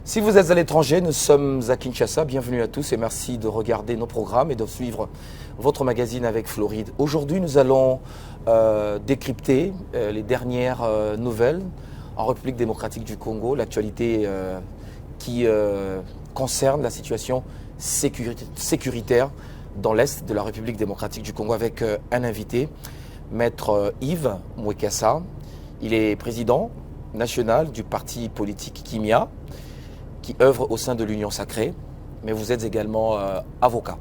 Si vous êtes à l'étranger, nous sommes à Kinshasa. Bienvenue à tous et merci de regarder nos programmes et de suivre votre magazine avec Floride. Aujourd'hui, nous allons décrypter les dernières nouvelles en République démocratique du Congo, l'actualité qui concerne la situation sécuritaire dans l'Est de la République démocratique du Congo avec un invité, Maître Yves Mwekassa. Il est président national du parti politique Kimia, qui œuvre au sein de l'Union Sacrée, mais vous êtes également avocat.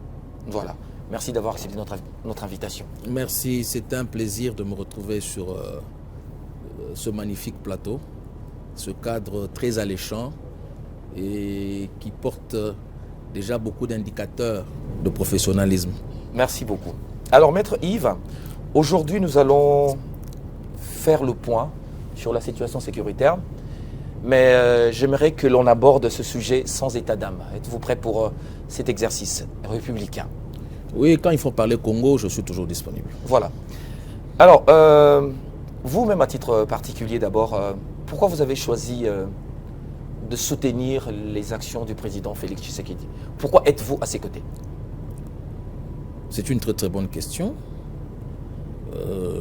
Voilà. Merci d'avoir accepté notre invitation. Merci, c'est un plaisir de me retrouver sur ce magnifique plateau, ce cadre très alléchant et qui porte déjà beaucoup d'indicateurs de professionnalisme. Merci beaucoup. Alors, Maître Yves, aujourd'hui nous allons faire le point sur la situation sécuritaire. Mais j'aimerais que l'on aborde ce sujet sans état d'âme. Êtes-vous prêt pour cet exercice républicain? Oui, quand il faut parler Congo, je suis toujours disponible. Voilà. Alors, vous-même à titre particulier d'abord, pourquoi vous avez choisi de soutenir les actions du président Félix Tshisekedi? Pourquoi êtes-vous à ses côtés? C'est une très très bonne question.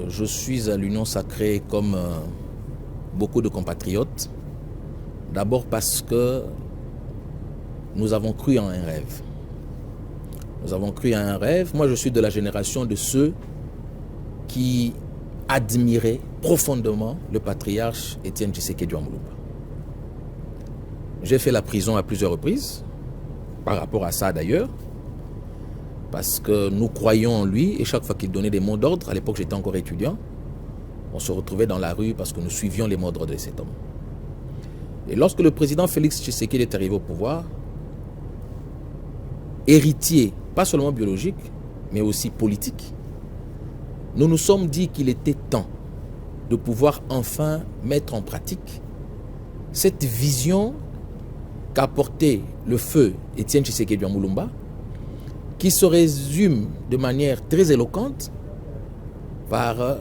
Je suis à l'Union Sacrée comme beaucoup de compatriotes. D'abord parce que nous avons cru en un rêve. Nous avons cru en un rêve. Moi, je suis de la génération de ceux qui admiraient profondément le patriarche Étienne Tshisekedi Mulumba. J'ai fait la prison à plusieurs reprises, par rapport à ça d'ailleurs, parce que nous croyons en lui et chaque fois qu'il donnait des mots d'ordre, à l'époque j'étais encore étudiant, on se retrouvait dans la rue parce que nous suivions les mots d'ordre de cet homme. Et lorsque le président Félix Tshisekedi est arrivé au pouvoir, héritier, pas seulement biologique, mais aussi politique, nous nous sommes dit qu'il était temps de pouvoir enfin mettre en pratique cette vision qu'a portée le feu Étienne Tshisekedi Mulumba, qui se résume de manière très éloquente par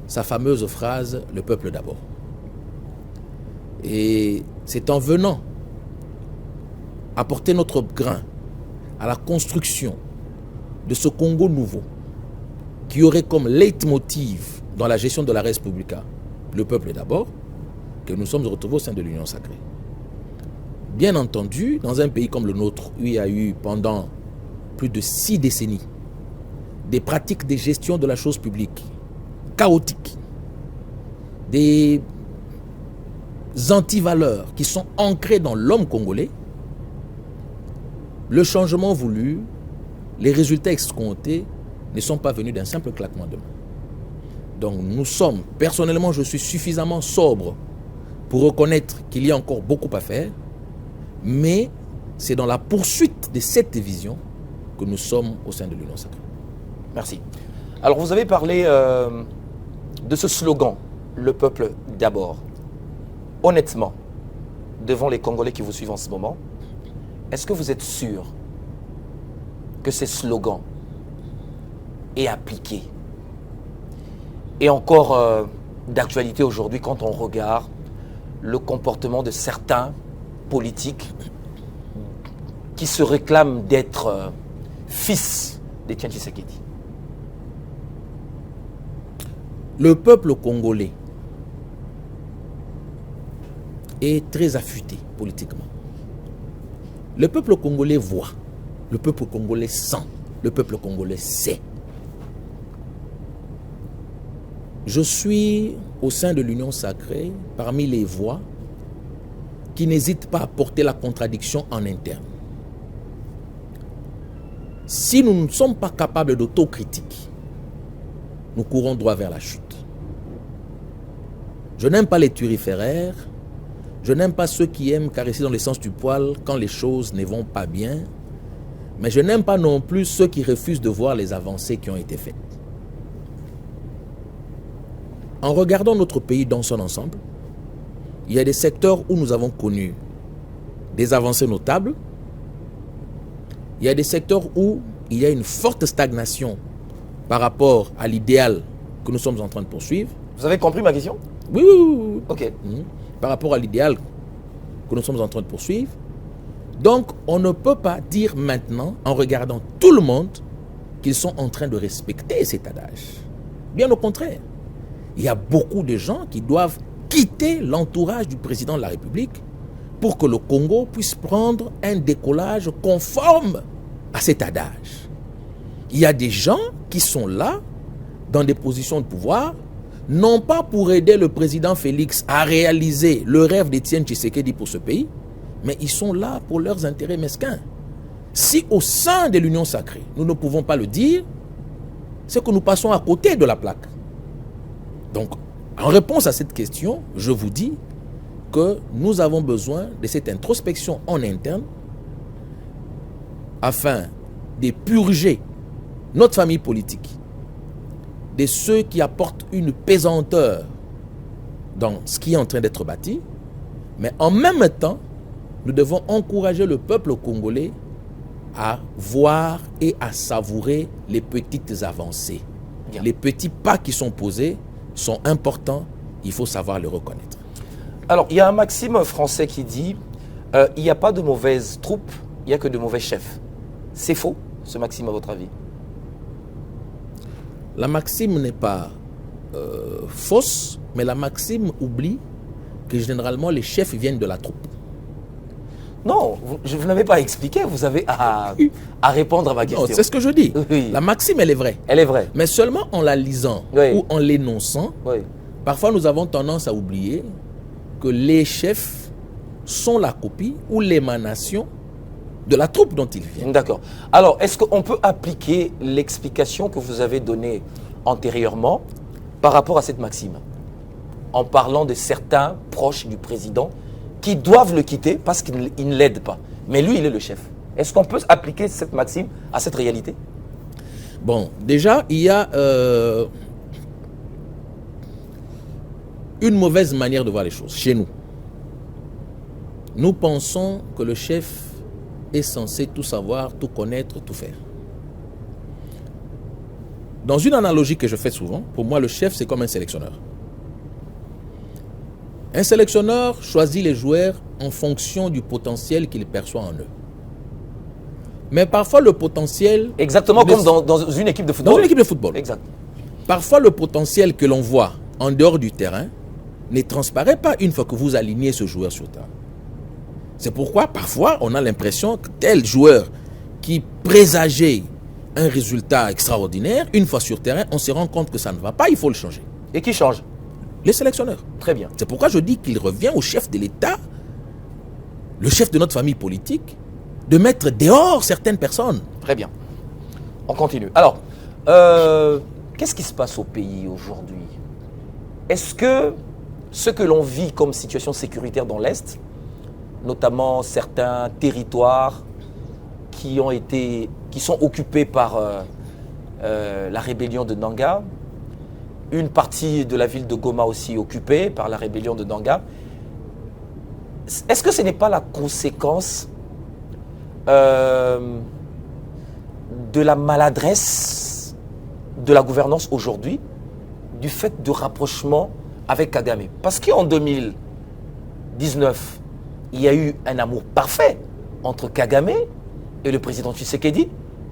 sa fameuse phrase « Le peuple d'abord ». Et c'est en venant apporter notre grain à la construction de ce Congo nouveau qui aurait comme leitmotiv dans la gestion de la res publica le peuple d'abord, que nous sommes retrouvés au sein de l'Union Sacrée. Bien entendu, dans un pays comme le nôtre, où il y a eu pendant plus de 6 décennies des pratiques de gestion de la chose publique chaotiques, des antivaleurs qui sont ancrées dans l'homme congolais, le changement voulu, les résultats escomptés ne sont pas venus d'un simple claquement de main. Donc nous sommes, personnellement je suis suffisamment sobre pour reconnaître qu'il y a encore beaucoup à faire, mais c'est dans la poursuite de cette vision que nous sommes au sein de l'Union Sacrée. Merci. Alors vous avez parlé de ce slogan, le peuple d'abord. Honnêtement, devant les Congolais qui vous suivent en ce moment, est-ce que vous êtes sûr que ces slogans est appliqué et encore d'actualité aujourd'hui quand on regarde le comportement de certains politiques qui se réclament d'être fils d'Étienne Tshisekedi? Le peuple congolais est très affûté politiquement. Le peuple congolais voit, le peuple congolais sent, le peuple congolais sait. Je suis au sein de l'Union Sacrée parmi les voix qui n'hésitent pas à porter la contradiction en interne. Si nous ne sommes pas capables d'autocritique, nous courons droit vers la chute. Je n'aime pas les turiféraires, je n'aime pas ceux qui aiment caresser dans le sens du poil quand les choses ne vont pas bien, mais je n'aime pas non plus ceux qui refusent de voir les avancées qui ont été faites. En regardant notre pays dans son ensemble, il y a des secteurs où nous avons connu des avancées notables, il y a des secteurs où il y a une forte stagnation par rapport à l'idéal que nous sommes en train de poursuivre. Vous avez compris ma question? Oui. Ok. Par rapport à l'idéal que nous sommes en train de poursuivre. Donc, on ne peut pas dire maintenant, en regardant tout le monde, qu'ils sont en train de respecter cet adage. Bien au contraire. Il y a beaucoup de gens qui doivent quitter l'entourage du président de la République pour que le Congo puisse prendre un décollage conforme à cet adage. Il y a des gens qui sont là, dans des positions de pouvoir, non pas pour aider le président Félix à réaliser le rêve d'Étienne Tshisekedi pour ce pays, mais ils sont là pour leurs intérêts mesquins. Si au sein de l'Union sacrée, nous ne pouvons pas le dire, c'est que nous passons à côté de la plaque. Donc, en réponse à cette question, je vous dis que nous avons besoin de cette introspection en interne afin de purger notre famille politique de ceux qui apportent une pesanteur dans ce qui est en train d'être bâti, mais en même temps, nous devons encourager le peuple congolais à voir et à savourer les petites avancées. Bien. Les petits pas qui sont posés sont importants, il faut savoir les reconnaître. Alors, il y a un maxime français qui dit il n'y a pas de mauvaises troupes, il n'y a que de mauvais chefs. C'est faux, ce maxime, à votre avis? La maxime n'est pas fausse, mais la maxime oublie que généralement les chefs viennent de la troupe. Non, vous n'avez pas expliqué, vous avez à répondre à ma question. C'est ce que je dis. Oui. La maxime, elle est vraie. Elle est vraie. Mais seulement en la lisant ou en l'énonçant, parfois nous avons tendance à oublier que les chefs sont la copie ou l'émanation de la troupe dont ils viennent. D'accord. Alors, est-ce qu'on peut appliquer l'explication que vous avez donnée antérieurement par rapport à cette maxime, en parlant de certains proches du président qui doivent le quitter parce qu'il ne l'aide pas. Mais lui, il est le chef. Est-ce qu'on peut appliquer cette maxime à cette réalité? Bon, déjà, il y a une mauvaise manière de voir les choses chez nous. Nous pensons que le chef est censé tout savoir, tout connaître, tout faire. Dans une analogie que je fais souvent, pour moi, le chef, c'est comme un sélectionneur. Un sélectionneur choisit les joueurs en fonction du potentiel qu'il perçoit en eux. Mais parfois, le potentiel... Exactement comme dans une équipe de football. Dans une équipe de football. Exact. Parfois, le potentiel que l'on voit en dehors du terrain ne transparaît pas une fois que vous alignez ce joueur sur le terrain. C'est pourquoi, parfois, on a l'impression que tel joueur qui présageait un résultat extraordinaire, une fois sur terrain, on se rend compte que ça ne va pas, il faut le changer. Et qui change? Les sélectionneurs. Très bien. C'est pourquoi je dis qu'il revient au chef de l'État, le chef de notre famille politique, de mettre dehors certaines personnes. Très bien. On continue. Alors, qu'est-ce qui se passe au pays aujourd'hui? Est-ce que ce que l'on vit comme situation sécuritaire dans l'Est, notamment certains territoires qui sont occupés par la rébellion de Nanga, une partie de la ville de Goma aussi occupée par la rébellion de Nanga, est-ce que ce n'est pas la conséquence de la maladresse de la gouvernance aujourd'hui, du fait de rapprochement avec Kagame? Parce qu'en 2019, il y a eu un amour parfait entre Kagame et le président Tshisekedi,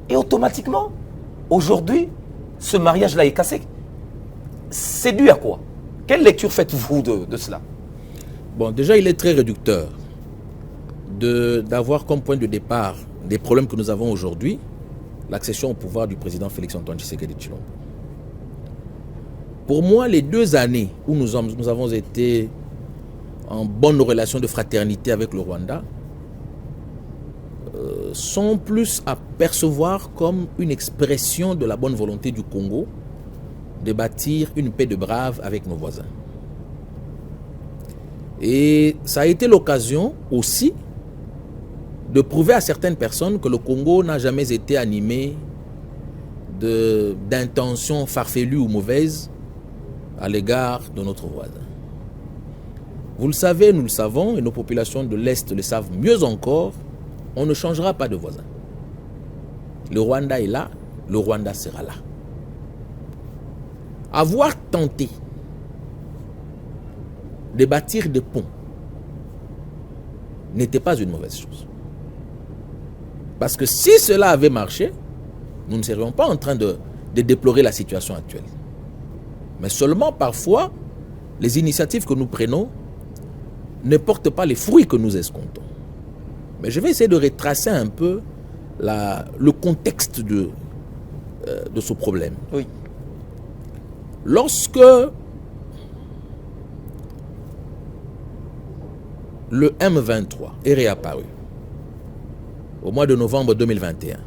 et automatiquement, aujourd'hui, ce mariage-là est cassé. C'est dû à quoi? Quelle lecture faites-vous de cela? Bon, déjà, il est très réducteur d'avoir comme point de départ des problèmes que nous avons aujourd'hui, l'accession au pouvoir du président Félix-Antoine Tshisekedi Tshilombo. Pour moi, les 2 années où nous avons été en bonne relation de fraternité avec le Rwanda sont plus à percevoir comme une expression de la bonne volonté du Congo de bâtir une paix de braves avec nos voisins. Et ça a été l'occasion aussi de prouver à certaines personnes que le Congo n'a jamais été animé d'intentions farfelues ou mauvaises à l'égard de notre voisin. Vous le savez, nous le savons, et nos populations de l'Est le savent mieux encore, on ne changera pas de voisin. Le Rwanda est là, le Rwanda sera là. Avoir tenté de bâtir des ponts n'était pas une mauvaise chose. Parce que si cela avait marché, nous ne serions pas en train de déplorer la situation actuelle. Mais seulement parfois, les initiatives que nous prenons ne portent pas les fruits que nous escomptons. Mais je vais essayer de retracer un peu le contexte de ce problème. Oui. Lorsque le M23 est réapparu au mois de novembre 2021,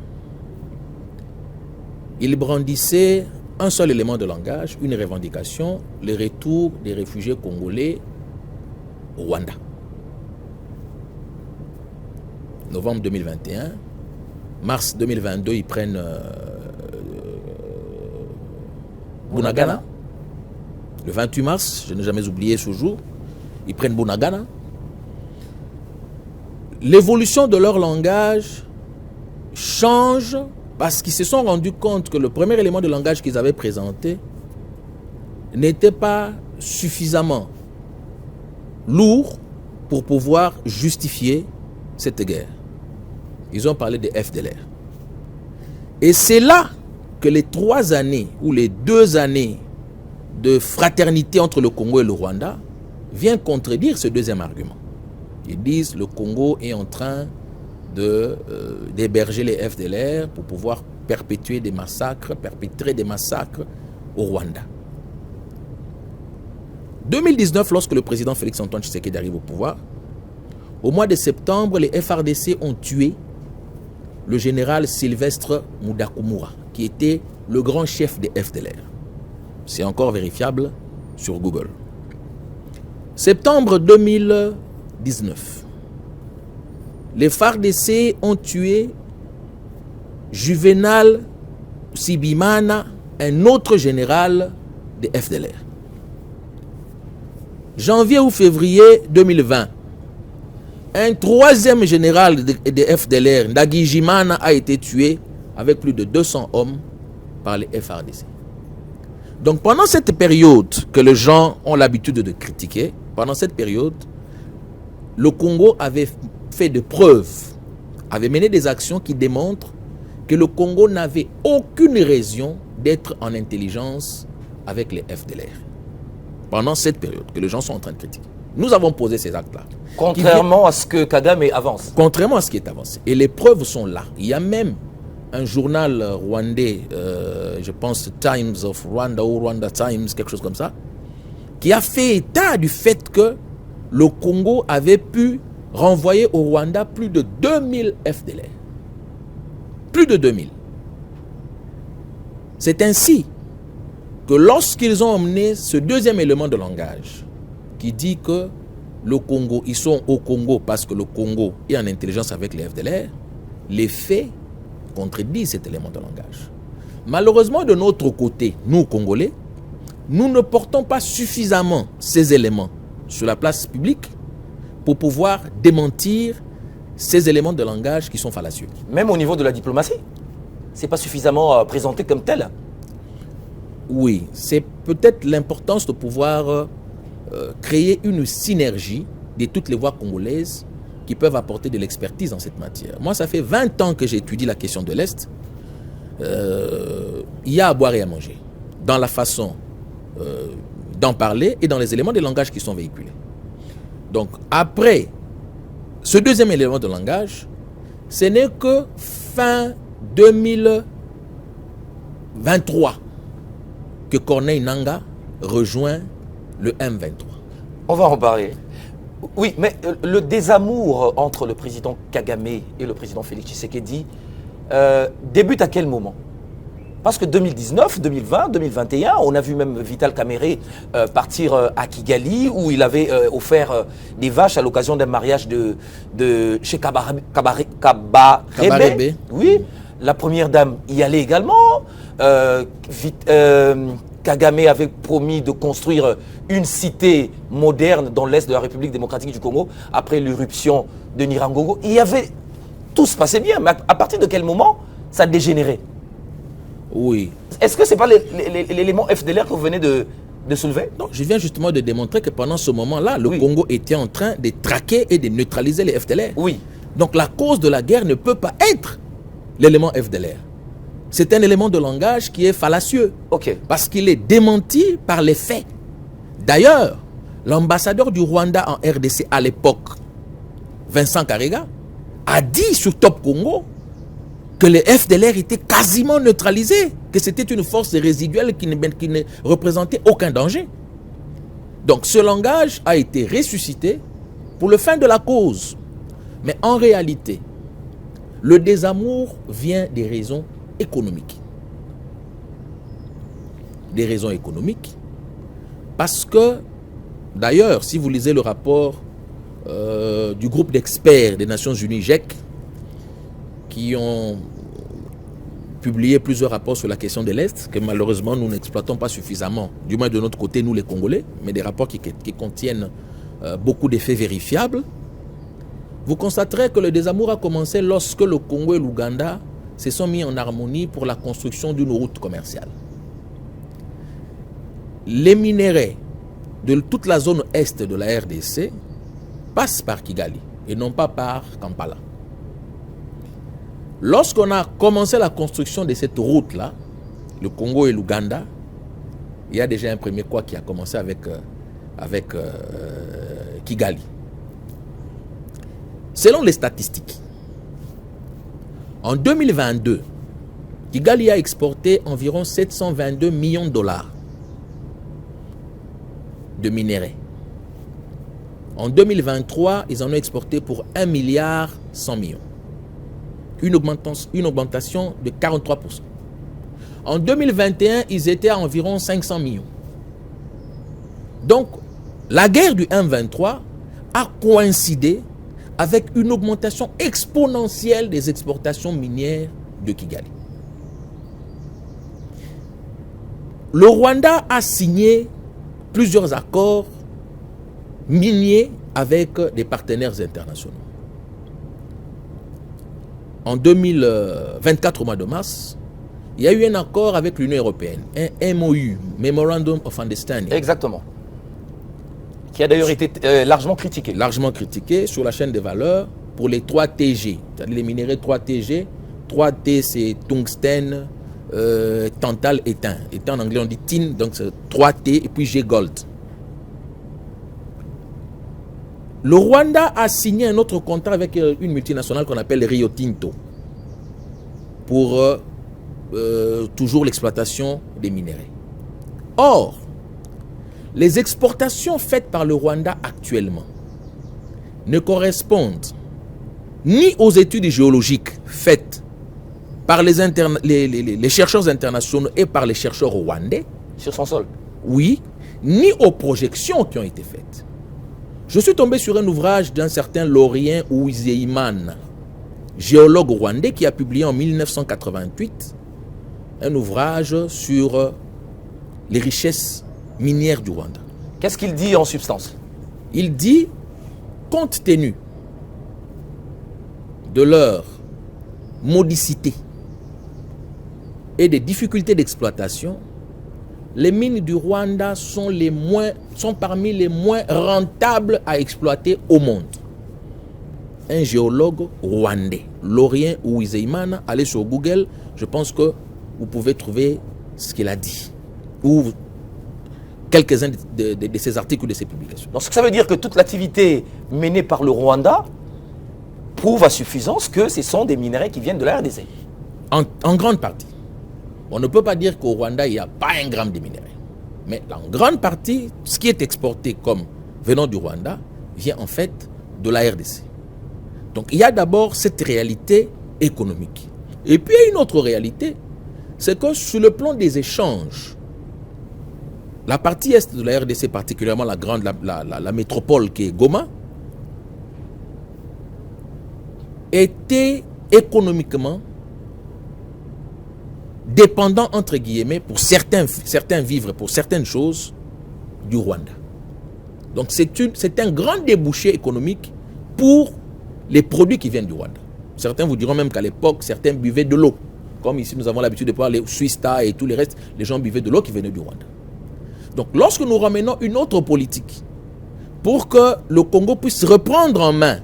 il brandissait un seul élément de langage, une revendication, le retour des réfugiés congolais au Rwanda. Novembre 2021, mars 2022, ils prennent Bunagana. Le 28 mars, je n'ai jamais oublié ce jour, ils prennent Bunagana. L'évolution de leur langage change parce qu'ils se sont rendus compte que le premier élément de langage qu'ils avaient présenté n'était pas suffisamment lourd pour pouvoir justifier cette guerre. Ils ont parlé des FDLR. Et c'est là que les 3 années ou les 2 années de fraternité entre le Congo et le Rwanda viennent contredire ce deuxième argument. Ils disent que le Congo est en train d'héberger les FDLR pour pouvoir perpétrer des massacres au Rwanda. 2019, lorsque le président Félix Antoine Tshisekedi arrive au pouvoir, au mois de septembre, les FARDC ont tué le général Sylvestre Mudakumura, qui était le grand chef des FDLR. C'est encore vérifiable sur Google. Septembre 2019, les FARDC ont tué Juvenal Sibimana, un autre général des FDLR. Janvier ou février 2020, un troisième général des FDLR, Ndagi Jimana, a été tué avec plus de 200 hommes par les FARDC. Donc pendant cette période que les gens ont l'habitude de critiquer, pendant cette période, le Congo avait fait des preuves, avait mené des actions qui démontrent que le Congo n'avait aucune raison d'être en intelligence avec les FDLR. Pendant cette période que les gens sont en train de critiquer. Nous avons posé ces actes-là. Contrairement à ce que Kagame avance. Contrairement à ce qui est avancé. Et les preuves sont là. Il y a même un journal rwandais, je pense Times of Rwanda ou Rwanda Times, quelque chose comme ça, qui a fait état du fait que le Congo avait pu renvoyer au Rwanda plus de 2000 FDLR. Plus de 2000. C'est ainsi que lorsqu'ils ont emmené ce deuxième élément de langage qui dit que le Congo, ils sont au Congo parce que le Congo est en intelligence avec les FDLR, les faits contredisent cet élément de langage. Malheureusement, de notre côté, nous Congolais, nous ne portons pas suffisamment ces éléments sur la place publique pour pouvoir démentir ces éléments de langage qui sont fallacieux. Même au niveau de la diplomatie, ce n'est pas suffisamment présenté comme tel. Oui, c'est peut-être l'importance de pouvoir créer une synergie de toutes les voix congolaises qui peuvent apporter de l'expertise en cette matière. Moi, ça fait 20 ans que j'étudie la question de l'Est. Il y a à boire et à manger dans la façon d'en parler et dans les éléments de langage qui sont véhiculés. Donc, après ce deuxième élément de langage, ce n'est que fin 2023 que Corneille Nangaa rejoint le M23. On va en parler. Oui, mais le désamour entre le président Kagame et le président Félix Tshisekedi débute à quel moment? Parce que 2019, 2020, 2021, on a vu même Vital Kamerhe partir à Kigali où il avait offert des vaches à l'occasion d'un mariage chez Kabarebe. Oui, la première dame y allait également. Kagame avait promis de construire une cité moderne dans l'est de la République démocratique du Congo après l'irruption de Nyiragongo. Tout se passait bien, mais à partir de quel moment ça a dégénéré? Oui. Est-ce que ce n'est pas l'élément FDLR que vous venez de de soulever? Non, je viens justement de démontrer que pendant ce moment-là, le Oui. Congo était en train de traquer et de neutraliser les FDLR. Oui. Donc la cause de la guerre ne peut pas être l'élément FDLR. C'est un élément de langage qui est fallacieux. Ok. Parce qu'il est démenti par les faits. D'ailleurs, l'ambassadeur du Rwanda en RDC à l'époque, Vincent Karega, a dit sur Top Congo que les FDLR étaient quasiment neutralisés, que c'était une force résiduelle qui ne représentait aucun danger. Donc ce langage a été ressuscité pour le fin de la cause. Mais en réalité, le désamour vient des raisons économiques. Des raisons économiques, parce que, d'ailleurs, si vous lisez le rapport du groupe d'experts des Nations Unies, GIEC, qui ont publié plusieurs rapports sur la question de l'Est, que malheureusement nous n'exploitons pas suffisamment, du moins de notre côté, nous les Congolais, mais des rapports qui contiennent beaucoup d'effets vérifiables, vous constaterez que le désamour a commencé lorsque le Congo et l'Ouganda se sont mis en harmonie pour la construction d'une route commerciale. Les minéraux de toute la zone est de la RDC passent par Kigali et non pas par Kampala. Lorsqu'on a commencé la construction de cette route-là, le Congo et l'Ouganda, il y a déjà un premier quoi qui a commencé avec Kigali. Selon les statistiques, en 2022, Kigali a exporté environ 722 millions de dollars de minerais. En 2023, ils en ont exporté pour 1 milliard 100 millions. Une augmentation de 43%. En 2021, ils étaient à environ 500 millions. Donc, la guerre du M23 a coïncidé avec une augmentation exponentielle des exportations minières de Kigali. Le Rwanda a signé plusieurs accords miniers avec des partenaires internationaux. En 2024, au mois de mars, il y a eu un accord avec l'Union européenne, un MOU, Memorandum of Understanding. Exactement. Qui a d'ailleurs été largement critiqué. Largement critiqué sur la chaîne de valeur pour les 3 TG, c'est-à-dire les minéraux 3 TG. 3T, c'est tungstène, tantal, étain. Étain en anglais, on dit tin, donc c'est 3T, et puis G gold. Le Rwanda a signé un autre contrat avec une multinationale qu'on appelle Rio Tinto pour toujours l'exploitation des minéraux. Or, les exportations faites par le Rwanda actuellement ne correspondent ni aux études géologiques faites par les chercheurs internationaux et par les chercheurs rwandais. Sur son sol. Oui, ni aux projections qui ont été faites. Je suis tombé sur un ouvrage d'un certain Laurien Uwizeyimana, géologue rwandais, qui a publié en 1988 un ouvrage sur les richesses minières du Rwanda. Qu'est-ce qu'il dit en substance? Il dit, compte tenu de leur modicité et des difficultés d'exploitation, les mines du Rwanda sont parmi les moins rentables à exploiter au monde. Un géologue rwandais, Laurien Uwizeyimana, allez sur Google, je pense que vous pouvez trouver ce qu'il a dit, ou quelques-uns de ses articles ou de ses publications. Donc ça veut dire que toute l'activité menée par le Rwanda prouve à suffisance que ce sont des minerais qui viennent de la RDC. En grande partie. On ne peut pas dire qu'au Rwanda, il n'y a pas un gramme de minerais. Mais en grande partie, ce qui est exporté comme venant du Rwanda vient en fait de la RDC. Donc il y a d'abord cette réalité économique. Et puis il y a une autre réalité, c'est que sur le plan des échanges, la partie est de la RDC, particulièrement la métropole qui est Goma, était économiquement dépendant, entre guillemets, pour certains vivres, pour certaines choses, du Rwanda. Donc c'est un grand débouché économique pour les produits qui viennent du Rwanda. Certains vous diront même qu'à l'époque, certains buvaient de l'eau. Comme ici, nous avons l'habitude de voir les Swista et tous les restes, les gens buvaient de l'eau qui venait du Rwanda. Donc lorsque nous ramenons une autre politique pour que le Congo puisse reprendre en main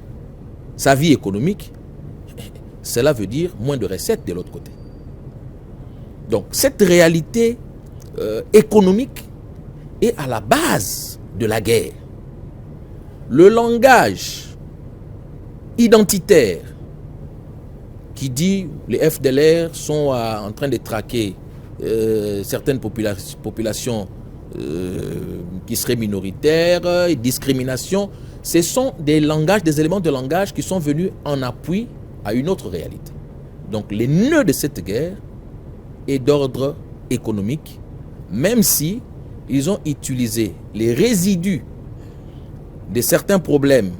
sa vie économique, cela veut dire moins de recettes de l'autre côté. Donc cette réalité économique est à la base de la guerre. Le langage identitaire qui dit les FDLR sont en train de traquer certaines populations qui seraient minoritaires, et discrimination, ce sont des langages, des éléments de langage qui sont venus en appui à une autre réalité. Donc les nœuds de cette guerre est d'ordre économique, même si ils ont utilisé les résidus de certains problèmes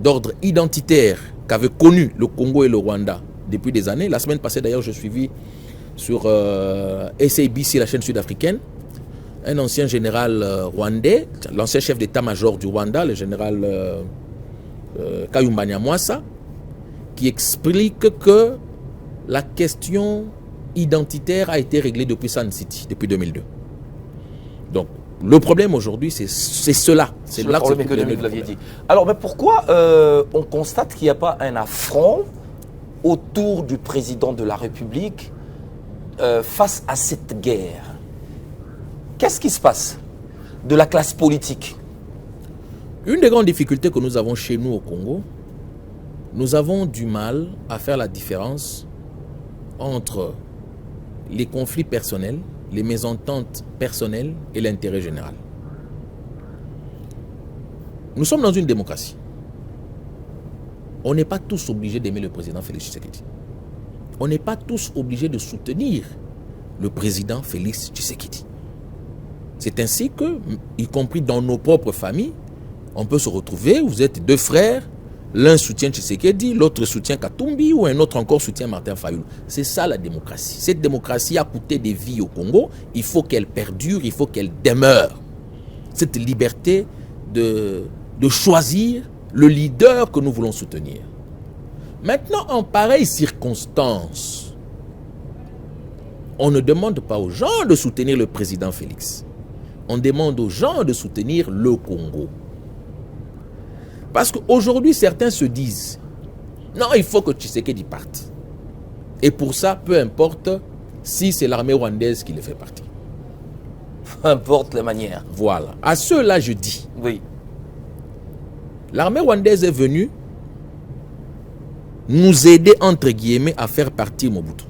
d'ordre identitaire qu'avaient connu le Congo et le Rwanda depuis des années. La semaine passée, d'ailleurs, je suivis sur SABC, la chaîne sud-africaine, un ancien général rwandais, l'ancien chef d'état-major du Rwanda, le général Kayumba Nyamwasa, qui explique que la question identitaire a été réglée depuis Sun City, depuis 2002. Donc, le problème aujourd'hui, c'est cela. C'est le problème économique, vous l'aviez dit. Alors, mais pourquoi on constate qu'il n'y a pas un affront autour du président de la République face à cette guerre? Qu'est-ce qui se passe de la classe politique? Une des grandes difficultés que nous avons chez nous au Congo, nous avons du mal à faire la différence entre les conflits personnels, les mésententes personnelles et l'intérêt général. Nous sommes dans une démocratie. On n'est pas tous obligés d'aimer le président Félix Tshisekedi. On n'est pas tous obligés de soutenir le président Félix Tshisekedi. C'est ainsi que, y compris dans nos propres familles, on peut se retrouver, vous êtes deux frères, l'un soutient Tshisekedi, l'autre soutient Katumbi, ou un autre encore soutient Martin Fayulu. C'est ça la démocratie. Cette démocratie a coûté des vies au Congo, il faut qu'elle perdure, il faut qu'elle demeure. Cette liberté de choisir le leader que nous voulons soutenir. Maintenant, en pareille circonstance, on ne demande pas aux gens de soutenir le président Félix. On demande aux gens de soutenir le Congo. Parce qu'aujourd'hui, certains se disent, non, il faut que Tshisekedi parte. Et pour ça, peu importe si c'est l'armée rwandaise qui le fait partir. Peu importe la manière. Voilà. À ceux-là, je dis, oui. L'armée rwandaise est venue nous aider, entre guillemets, à faire partir Mobutu.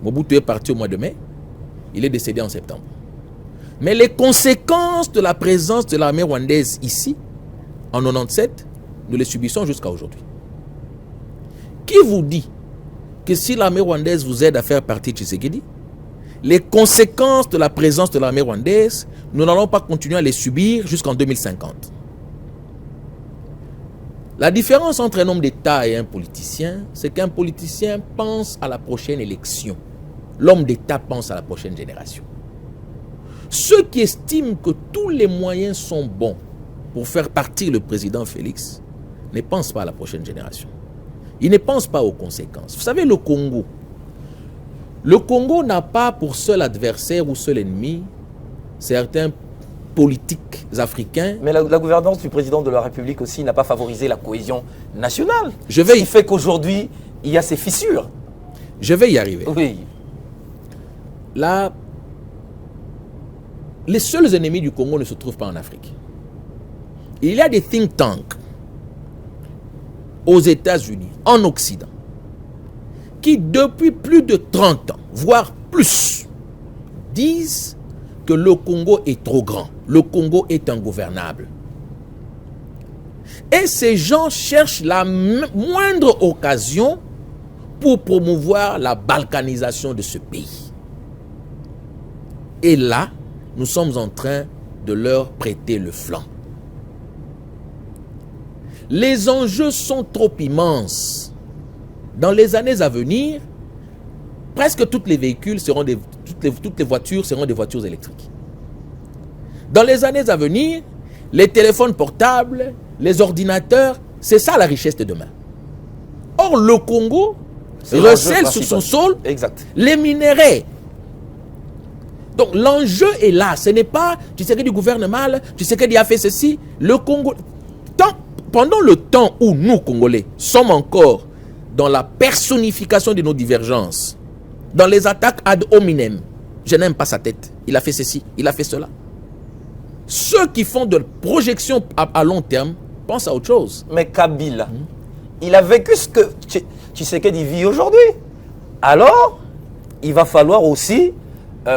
Mobutu est parti au mois de mai. Il est décédé en septembre. Mais les conséquences de la présence de l'armée rwandaise ici, en 97, nous les subissons jusqu'à aujourd'hui. Qui vous dit que si l'armée rwandaise vous aide à faire partir Tshisekedi, les conséquences de la présence de l'armée rwandaise, nous n'allons pas continuer à les subir jusqu'en 2050? La différence entre un homme d'État et un politicien, c'est qu'un politicien pense à la prochaine élection. L'homme d'État pense à la prochaine génération. Ceux qui estiment que tous les moyens sont bons pour faire partir le président Félix ne pensent pas à la prochaine génération. Ils ne pensent pas aux conséquences. Vous savez, le Congo n'a pas pour seul adversaire ou seul ennemi certains politiques africains. Mais la gouvernance du président de la République aussi n'a pas favorisé la cohésion nationale. Ce qui fait qu'aujourd'hui, il y a ces fissures. Je vais y arriver. Oui. Les seuls ennemis du Congo ne se trouvent pas en Afrique. Il y a des think tanks aux États-Unis, en Occident, qui depuis plus de 30 ans, voire plus, disent que le Congo est trop grand, le Congo est ingouvernable. Et ces gens cherchent la moindre occasion pour promouvoir la balkanisation de ce pays. Et là, nous sommes en train de leur prêter le flanc. Les enjeux sont trop immenses. Dans les années à venir, presque tous les véhicules seront toutes les voitures seront des voitures électriques. Dans les années à venir, les téléphones portables, les ordinateurs, c'est ça la richesse de demain. Or, le Congo recèle sur son sol les minerais. Donc l'enjeu est là. Ce n'est pas Tshisekedi gouverne mal, Tshisekedi a fait ceci. Le Congo... Pendant le temps où nous, Congolais, sommes encore dans la personnification de nos divergences, dans les attaques ad hominem, je n'aime pas sa tête. Il a fait ceci, il a fait cela. Ceux qui font de projections à long terme pensent à autre chose. Mais Kabila, il a vécu ce que Tshisekedi vit aujourd'hui. Alors, il va falloir aussi,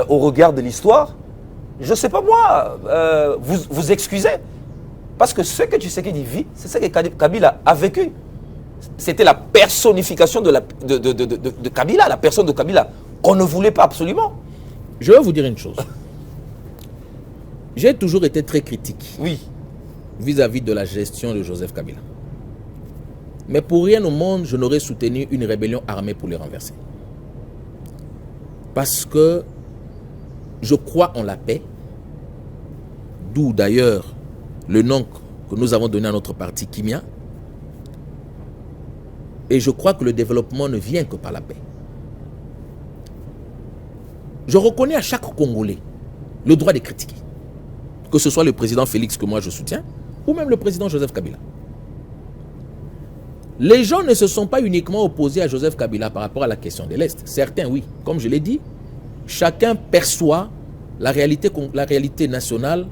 au regard de l'histoire, je ne sais pas moi, vous excuser. Parce que ce que Tshisekedi vit, c'est ce que Kabila a vécu. C'était la personnification de Kabila, la personne de Kabila, qu'on ne voulait pas absolument. Je vais vous dire une chose. J'ai toujours été très critique vis-à-vis de la gestion de Joseph Kabila. Mais pour rien au monde, je n'aurais soutenu une rébellion armée pour les renverser. Parce que je crois en la paix, d'où d'ailleurs le nom que nous avons donné à notre parti, Kimia. Et je crois que le développement ne vient que par la paix. Je reconnais à chaque Congolais le droit de critiquer. Que ce soit le président Félix que moi je soutiens, ou même le président Joseph Kabila. Les gens ne se sont pas uniquement opposés à Joseph Kabila par rapport à la question de l'Est. Certains, oui. Comme je l'ai dit, chacun perçoit la réalité nationale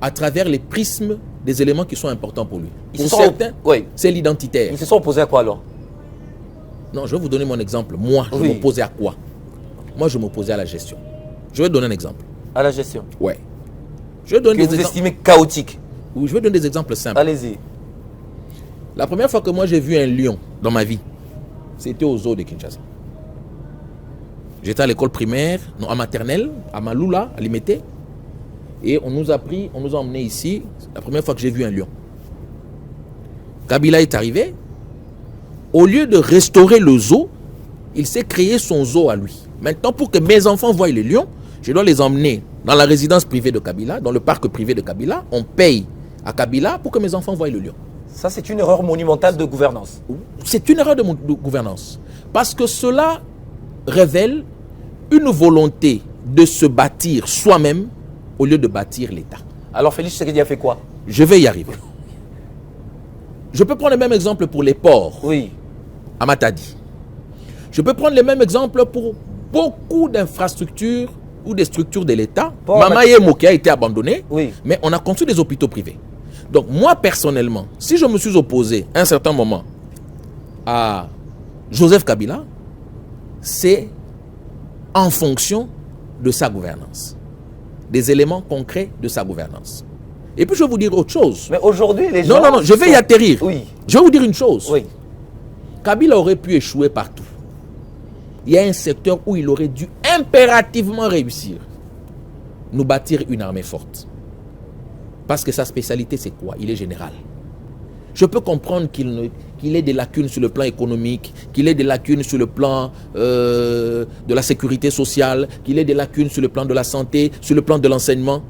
à travers les prismes des éléments qui sont importants pour lui. Pour certains, c'est l'identitaire. Ils se sont opposés à quoi alors? Non, je vais vous donner mon exemple. Moi, je m'opposais à quoi? Moi, je m'opposais à la gestion. Je vais donner un exemple. À la gestion? Ouais. Je vais donner que vous estimez chaotique? Oui, je vais donner des exemples simples. Allez-y. La première fois que moi j'ai vu un lion dans ma vie, c'était au zoo de Kinshasa. J'étais à l'école primaire, non, à maternelle, à Maloula, à Limete. Et on nous a emmenés ici, la première fois que j'ai vu un lion. Kabila est arrivé. Au lieu de restaurer le zoo, il s'est créé son zoo à lui. Maintenant, pour que mes enfants voient les lions, je dois les emmener dans la résidence privée de Kabila, dans le parc privé de Kabila. On paye à Kabila pour que mes enfants voient le lion. Ça, c'est une erreur monumentale de gouvernance. C'est une erreur de gouvernance. Parce que cela révèle une volonté de se bâtir soi-même au lieu de bâtir l'État. Alors Félix Tshisekedi a fait quoi? Je vais y arriver. Je peux prendre le même exemple pour les ports. Oui. À Matadi. Je peux prendre le même exemple pour beaucoup d'infrastructures ou des structures de l'État. Mamayemo qui a été abandonné, mais on a construit des hôpitaux privés. Donc moi personnellement, si je me suis opposé à un certain moment à Joseph Kabila, c'est en fonction de sa gouvernance. Des éléments concrets de sa gouvernance. Et puis je vais vous dire autre chose. Mais aujourd'hui, les gens... Non, je vais y atterrir. Oui. Je vais vous dire une chose. Oui. Kabila aurait pu échouer partout. Il y a un secteur où il aurait dû impérativement réussir. Nous bâtir une armée forte. Parce que sa spécialité, c'est quoi? Il est général. Je peux comprendre qu'il ait des lacunes sur le plan économique, qu'il ait des lacunes sur le plan de la sécurité sociale, qu'il ait des lacunes sur le plan de la santé, sur le plan de l'enseignement.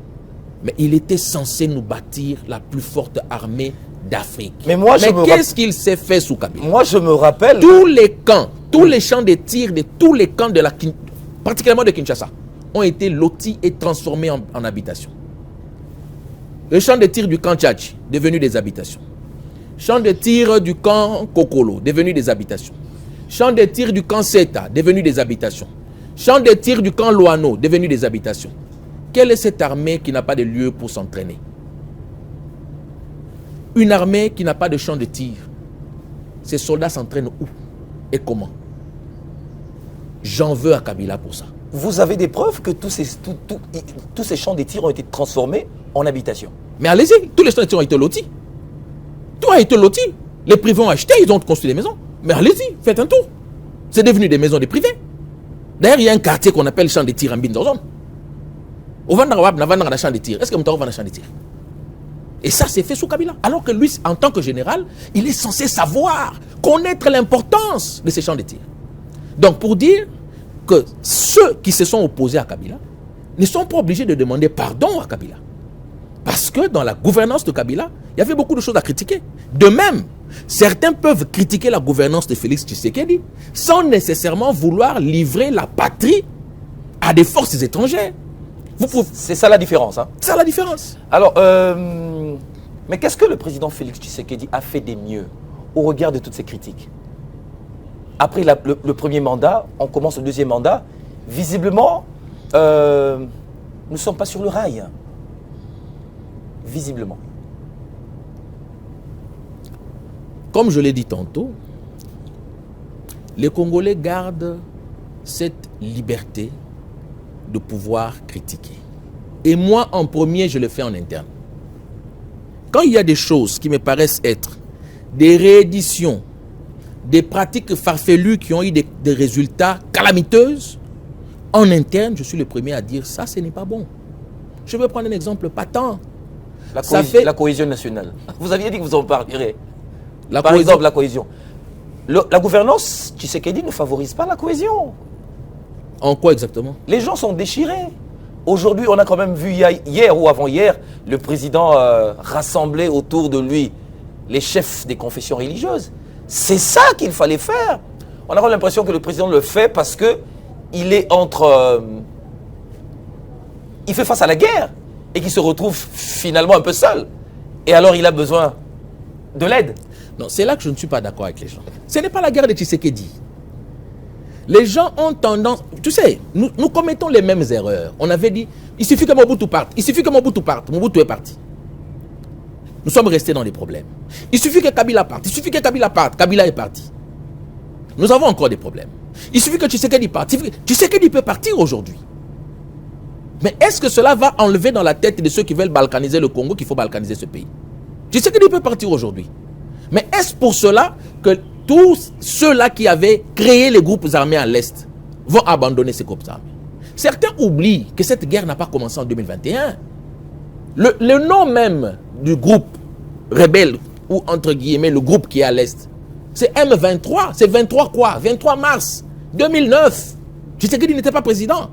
Mais il était censé nous bâtir la plus forte armée d'Afrique. Mais qu'est-ce qu'il s'est fait sous Kabila? Moi, je me rappelle... Tous les camps, tous les champs de tir de tous les camps, particulièrement de Kinshasa, ont été lotis et transformés en habitations. Le champ de tir du camp Tchatchi, devenu des habitations. Champ de tir du camp Kokolo, devenu des habitations. Champ de tir du camp Seta, devenu des habitations. Champ de tir du camp Loano, devenu des habitations. Quelle est cette armée qui n'a pas de lieu pour s'entraîner? Une armée qui n'a pas de champ de tir. Ces soldats s'entraînent où et comment? J'en veux à Kabila pour ça. Vous avez des preuves que tous ces champs de tir ont été transformés en habitations? Mais allez-y, tous les champs de tir ont été lotis. Tout a été loti. Les privés ont acheté, ils ont construit des maisons. Mais allez-y, faites un tour. C'est devenu des maisons des privés. D'ailleurs, il y a un quartier qu'on appelle champ de tir en Binzozon. Au Vandrawab, n'a pas champ de tir. Est-ce que Moutaro va dans champ de tir? Et ça, c'est fait sous Kabila. Alors que lui, en tant que général, il est censé savoir, connaître l'importance de ces champs de tir. Donc, pour dire que ceux qui se sont opposés à Kabila ne sont pas obligés de demander pardon à Kabila. Parce que dans la gouvernance de Kabila, il y avait beaucoup de choses à critiquer. De même, certains peuvent critiquer la gouvernance de Félix Tshisekedi sans nécessairement vouloir livrer la patrie à des forces étrangères. C'est ça la différence. Hein? C'est ça la différence. Alors, mais qu'est-ce que le président Félix Tshisekedi a fait de mieux au regard de toutes ces critiques? Après le premier mandat, on commence le deuxième mandat. Visiblement, nous ne sommes pas sur le rail. Visiblement. Comme je l'ai dit tantôt, les Congolais gardent cette liberté de pouvoir critiquer. Et moi, en premier, je le fais en interne. Quand il y a des choses qui me paraissent être des rééditions, des pratiques farfelues qui ont eu des résultats calamiteuses, en interne, je suis le premier à dire ça, ce n'est pas bon. Je vais prendre un exemple patent. La cohésion nationale. Vous aviez dit que vous en parlerez. Par exemple, la cohésion. La gouvernance, Tshisekedi ne favorise pas la cohésion. En quoi exactement? Les gens sont déchirés. Aujourd'hui, on a quand même vu hier ou avant-hier, le président rassembler autour de lui les chefs des confessions religieuses. C'est ça qu'il fallait faire. On a l'impression que le président le fait parce qu'il est il fait face à la guerre et qu'il se retrouve finalement un peu seul. Et alors, il a besoin de l'aide. Non, c'est là que je ne suis pas d'accord avec les gens. Ce n'est pas la guerre de Tshisekedi. Les gens ont tendance... Tu sais, nous commettons les mêmes erreurs. On avait dit, il suffit que Mobutu parte. Il suffit que Mobutu parte. Mobutu est parti. Nous sommes restés dans les problèmes. Il suffit que Kabila parte. Il suffit que Kabila parte. Kabila est parti. Nous avons encore des problèmes. Il suffit que Tshisekedi parte. Tshisekedi peut partir aujourd'hui. Mais est-ce que cela va enlever dans la tête de ceux qui veulent balkaniser le Congo qu'il faut balkaniser ce pays? Tshisekedi peut partir aujourd'hui. Mais est-ce pour cela que tous ceux-là qui avaient créé les groupes armés à l'Est vont abandonner ces groupes armés? Certains oublient que cette guerre n'a pas commencé en 2021. Le nom même du groupe rebelle, ou entre guillemets le groupe qui est à l'Est, c'est M23. C'est 23 quoi? 23 mars 2009. Tshisekedi n'était pas président.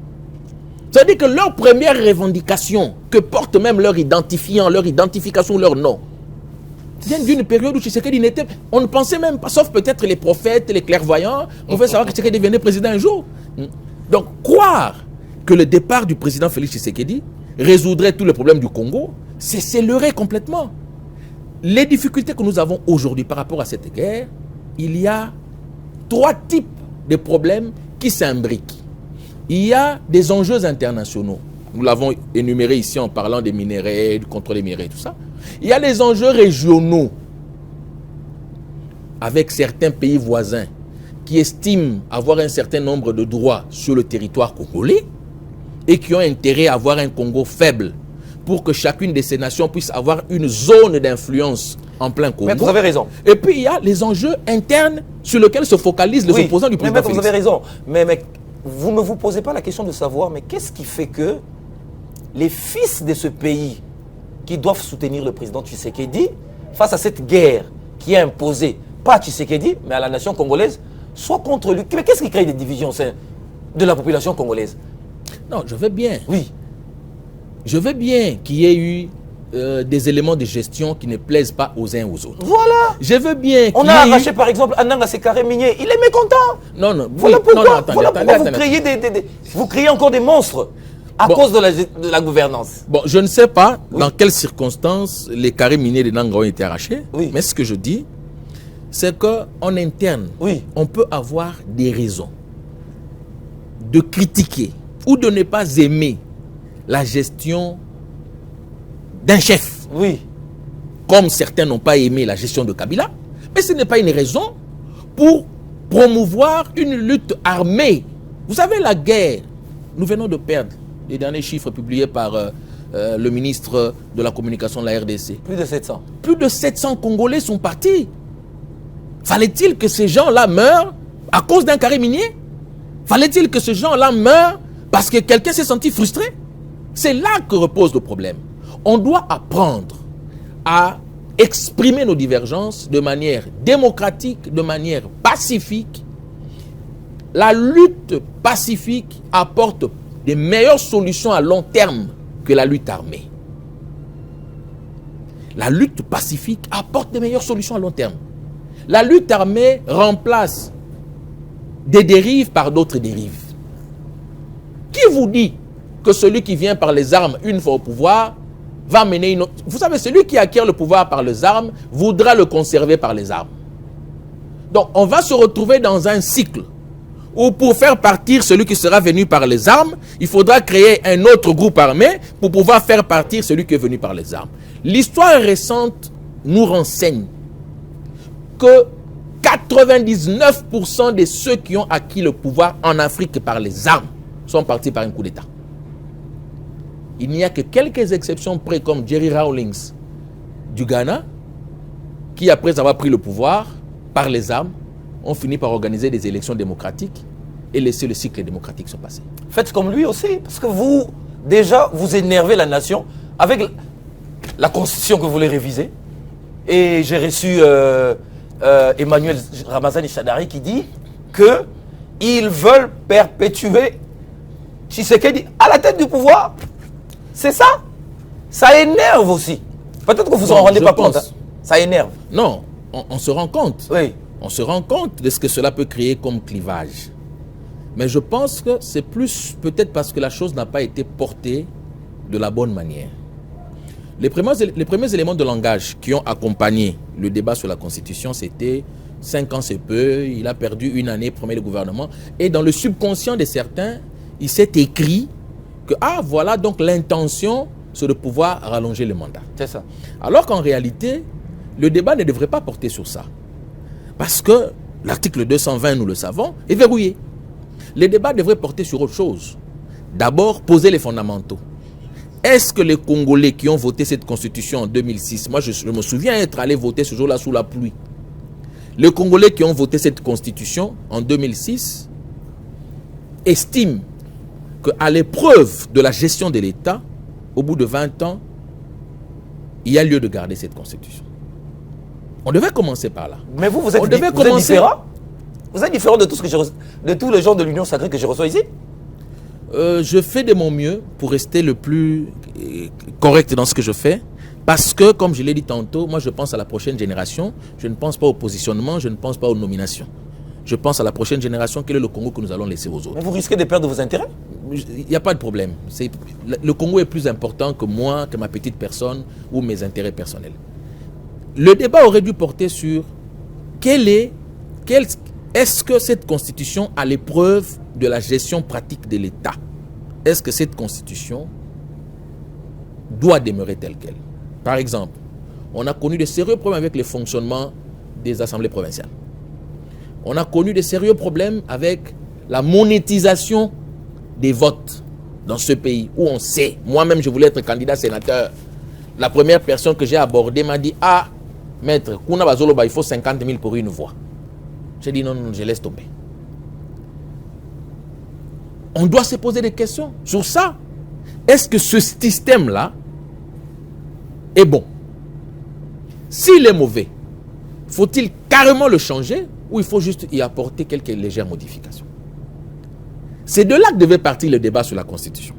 Ça veut dire que leur première revendication, que porte même leur identifiant, leur identification, leur nom, vient d'une période où Tshisekedi n'était... On ne pensait même pas, sauf peut-être les prophètes, les clairvoyants, on pouvait savoir que Tshisekedi devenait président un jour. Donc, croire que le départ du président Félix Tshisekedi résoudrait tous les problèmes du Congo, c'est se leurrer complètement. Les difficultés que nous avons aujourd'hui par rapport à cette guerre, il y a 3 types de problèmes qui s'imbriquent. Il y a des enjeux internationaux. Nous l'avons énuméré ici en parlant des minéraux, du contrôle des minéraux, tout ça. Il y a les enjeux régionaux avec certains pays voisins qui estiment avoir un certain nombre de droits sur le territoire congolais et qui ont intérêt à avoir un Congo faible pour que chacune de ces nations puisse avoir une zone d'influence en plein Congo. Mais vous avez raison. Et puis il y a les enjeux internes sur lesquels se focalisent les opposants du président Félix. Vous avez raison. Mais vous ne vous posez pas la question de savoir, mais qu'est-ce qui fait que les fils de ce pays qui doivent soutenir le président Tshisekedi face à cette guerre qui est imposée, pas à Tshisekedi, mais à la nation congolaise, soit contre lui? Mais qu'est-ce qui crée des divisions au sein de la population congolaise? Non, je veux bien. Oui. Je veux bien qu'il y ait eu des éléments de gestion qui ne plaisent pas aux uns aux autres. Voilà. Je veux bien. On a arraché par exemple Anang à ses carrés miniers. Il est mécontent. Non, non. Voilà pourquoi, non, attendez, vous créez encore des monstres à cause de la gouvernance. Bon, je ne sais pas dans quelles circonstances les carrés miniers de Nanga ont été arrachés. Oui. Mais ce que je dis, c'est qu'en interne, on peut avoir des raisons de critiquer ou de ne pas aimer la gestion d'un chef. Oui. Comme certains n'ont pas aimé la gestion de Kabila. Mais ce n'est pas une raison pour promouvoir une lutte armée. Vous savez, la guerre, nous venons de perdre les derniers chiffres publiés par le ministre de la communication de la RDC. Plus de 700. Plus de 700 Congolais sont partis. Fallait-il que ces gens-là meurent à cause d'un carré minier? Fallait-il que ces gens-là meurent parce que quelqu'un s'est senti frustré? C'est là que repose le problème. On doit apprendre à exprimer nos divergences de manière démocratique, de manière pacifique. La lutte pacifique apporte des meilleures solutions à long terme que la lutte armée. La lutte pacifique apporte des meilleures solutions à long terme. La lutte armée remplace des dérives par d'autres dérives. Qui vous dit que celui qui vient par les armes, une fois au pouvoir, va mener une autre. Vous savez, celui qui acquiert le pouvoir par les armes voudra le conserver par les armes. Donc, on va se retrouver dans un cycle où pour faire partir celui qui sera venu par les armes, il faudra créer un autre groupe armé pour pouvoir faire partir celui qui est venu par les armes. L'histoire récente nous renseigne que 99% de ceux qui ont acquis le pouvoir en Afrique par les armes sont partis par un coup d'État. Il n'y a que quelques exceptions près comme Jerry Rawlings du Ghana qui, après avoir pris le pouvoir par les armes, ont fini par organiser des élections démocratiques et laisser le cycle démocratique se passer. Faites comme lui aussi, parce que vous, déjà, vous énervez la nation avec la constitution que vous voulez réviser. Et j'ai reçu Emmanuel Ramazani Shadari qui dit qu'ils veulent perpétuer Tshisekedi à la tête du pouvoir. C'est ça. Ça énerve aussi. Peut-être que vous en rendez pas compte. Hein. Ça énerve. Non, on se rend compte. Oui. On se rend compte de ce que cela peut créer comme clivage. Mais je pense que c'est plus peut-être parce que la chose n'a pas été portée de la bonne manière. Les premiers éléments de langage qui ont accompagné le débat sur la Constitution, c'était 5 ans c'est peu, il a perdu une année, promet le gouvernement. Et dans le subconscient de certains, il s'est écrit que, ah voilà, donc l'intention, c'est de pouvoir rallonger le mandat. C'est ça. Alors qu'en réalité, le débat ne devrait pas porter sur ça. Parce que l'article 220, nous le savons, est verrouillé. Le débat devrait porter sur autre chose. D'abord, poser les fondamentaux. Est-ce que les Congolais qui ont voté cette constitution en 2006, moi je me souviens être allé voter ce jour-là sous la pluie. Les Congolais qui ont voté cette constitution en 2006 estiment qu'à l'épreuve de la gestion de l'État, au bout de 20 ans, il y a lieu de garder cette constitution. On devait commencer par là. Mais vous êtes différent. Vous êtes différent de tout ce que de tous les gens de l'Union sacrée que je reçois ici. Je fais de mon mieux pour rester le plus correct dans ce que je fais. Parce que, comme je l'ai dit tantôt, moi je pense à la prochaine génération. Je ne pense pas au positionnement, je ne pense pas aux nominations. Je pense à la prochaine génération, quel est le Congo que nous allons laisser aux autres. Mais vous risquez de perdre vos intérêts? Il n'y a pas de problème. Le Congo est plus important que moi, que ma petite personne ou mes intérêts personnels. Le débat aurait dû porter sur est-ce que cette constitution a l'épreuve de la gestion pratique de l'État? Est-ce que cette constitution doit demeurer telle qu'elle? Par exemple, on a connu de sérieux problèmes avec le fonctionnement des assemblées provinciales. On a connu de sérieux problèmes avec la monétisation des votes dans ce pays où on sait, moi-même je voulais être candidat sénateur. La première personne que j'ai abordée m'a dit, ah, maître, Kuna Bazoloba, il faut 50 000 pour une voix. J'ai dit non, non, je laisse tomber. On doit se poser des questions sur ça. Est-ce que ce système-là est bon? S'il est mauvais, faut-il carrément le changer ou il faut juste y apporter quelques légères modifications? C'est de là que devait partir le débat sur la Constitution.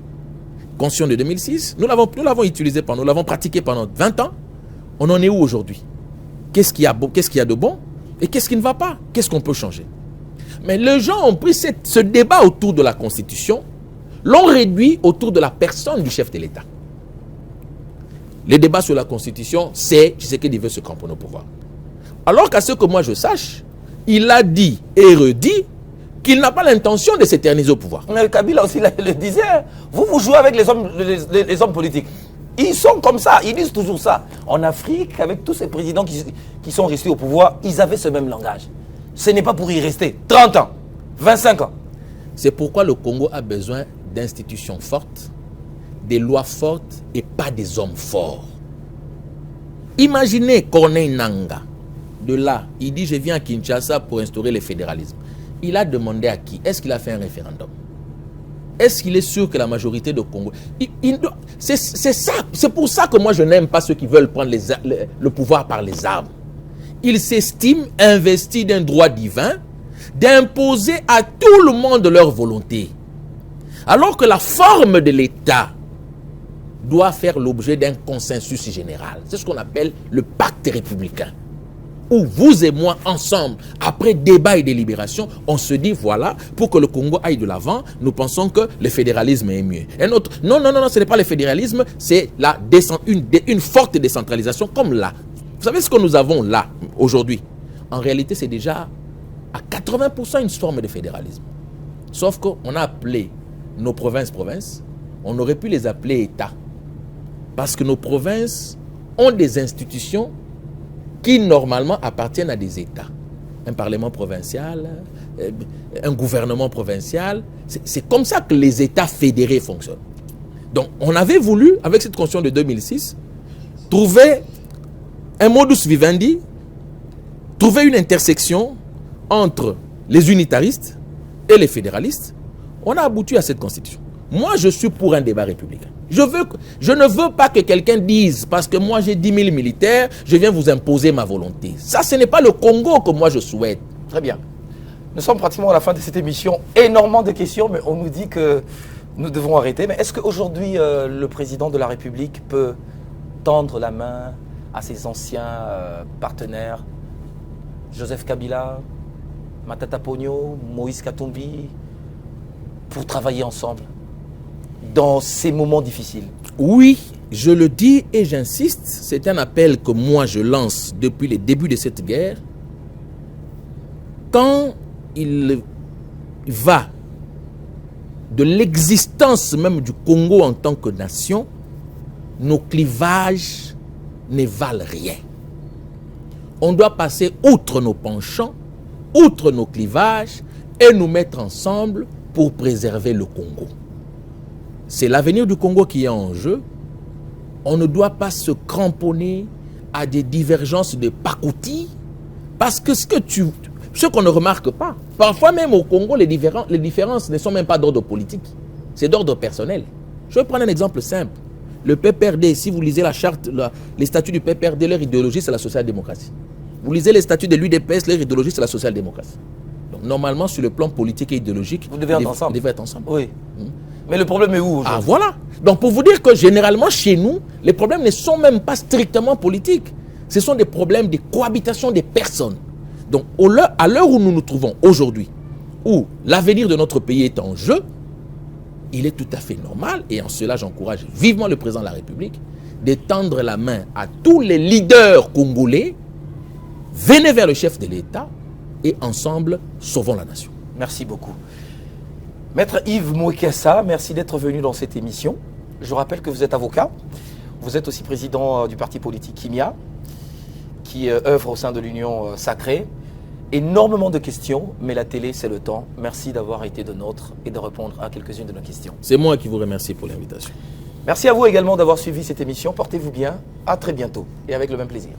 Constitution de 2006, nous l'avons utilisé, nous l'avons pratiqué pendant 20 ans. On en est où aujourd'hui? Qu'est-ce qu'il y a de bon et qu'est-ce qui ne va pas? Qu'est-ce qu'on peut changer? Mais les gens ont pris ce débat autour de la Constitution, l'ont réduit autour de la personne du chef de l'État. Le débat sur la Constitution, c'est Tshisekedi veut se cramponner au pouvoir. Alors qu'à ce que moi je sache, il a dit et redit qu'il n'a pas l'intention de s'éterniser au pouvoir. Mais Kabila aussi le disait, vous jouez avec les hommes politiques. Ils sont comme ça, ils disent toujours ça. En Afrique, avec tous ces présidents qui sont restés au pouvoir, ils avaient ce même langage. Ce n'est pas pour y rester 30 ans, 25 ans. C'est pourquoi le Congo a besoin d'institutions fortes, des lois fortes et pas des hommes forts. Imaginez Corneille Nangaa. De là, il dit je viens à Kinshasa pour instaurer le fédéralisme. Il a demandé à qui? Est-ce qu'il a fait un référendum? Est-ce qu'il est sûr que la majorité de Congo... C'est ça. C'est pour ça que moi je n'aime pas ceux qui veulent prendre le pouvoir par les armes. Ils s'estiment investis d'un droit divin d'imposer à tout le monde leur volonté. Alors que la forme de l'État doit faire l'objet d'un consensus général. C'est ce qu'on appelle le pacte républicain. où vous et moi, ensemble, après débat et délibération, on se dit, voilà, pour que le Congo aille de l'avant, nous pensons que le fédéralisme est mieux. Un autre, non, ce n'est pas le fédéralisme, c'est une forte décentralisation comme là. Vous savez ce que nous avons là, aujourd'hui? En réalité, c'est déjà à 80% une forme de fédéralisme. Sauf qu'on a appelé nos provinces, on aurait pu les appeler États. Parce que nos provinces ont des institutions qui normalement appartiennent à des États. Un parlement provincial, un gouvernement provincial. C'est comme ça que les États fédérés fonctionnent. Donc on avait voulu, avec cette constitution de 2006, trouver un modus vivendi, trouver une intersection entre les unitaristes et les fédéralistes. On a abouti à cette constitution. Moi, je suis pour un débat républicain. Je ne veux pas que quelqu'un dise, parce que moi j'ai 10 000 militaires, je viens vous imposer ma volonté. Ça, ce n'est pas le Congo que moi je souhaite. Très bien. Nous sommes pratiquement à la fin de cette émission. Énormément de questions, mais on nous dit que nous devons arrêter. Mais est-ce qu'aujourd'hui, le président de la République peut tendre la main à ses anciens partenaires, Joseph Kabila, Matata Ponyo, Moïse Katumbi, pour travailler ensemble dans ces moments difficiles? Oui, je le dis et j'insiste, c'est un appel que moi je lance depuis le début de cette guerre. Quand il va de l'existence même du Congo en tant que nation, nos clivages ne valent rien. On doit passer outre nos penchants, outre nos clivages et nous mettre ensemble pour préserver le Congo. C'est l'avenir du Congo qui est en jeu. On ne doit pas se cramponner à des divergences de pacotille, parce que ce qu'on ne remarque pas, parfois même au Congo, les différences ne sont même pas d'ordre politique, c'est d'ordre personnel. Je vais prendre un exemple simple. Le PPRD, si vous lisez la charte, les statuts du PPRD, leur idéologie, c'est la social-démocratie. Vous lisez les statuts de l'UDPS, leur idéologie, c'est la social-démocratie. Donc, normalement, sur le plan politique et idéologique, vous devez être ensemble. Oui. Mais le problème est où aujourd'hui? Ah voilà. Donc pour vous dire que généralement chez nous, les problèmes ne sont même pas strictement politiques. Ce sont des problèmes de cohabitation des personnes. Donc à l'heure où nous nous trouvons aujourd'hui, où l'avenir de notre pays est en jeu, il est tout à fait normal, et en cela j'encourage vivement le président de la République, de tendre la main à tous les leaders congolais, venez vers le chef de l'État, et ensemble, sauvons la nation. Merci beaucoup. Maître Yves Mwekesa, merci d'être venu dans cette émission. Je rappelle que vous êtes avocat. Vous êtes aussi président du parti politique Kimia, qui œuvre au sein de l'Union Sacrée. Énormément de questions, mais la télé, c'est le temps. Merci d'avoir été de nôtre et de répondre à quelques-unes de nos questions. C'est moi qui vous remercie pour l'invitation. Merci à vous également d'avoir suivi cette émission. Portez-vous bien. À très bientôt et avec le même plaisir.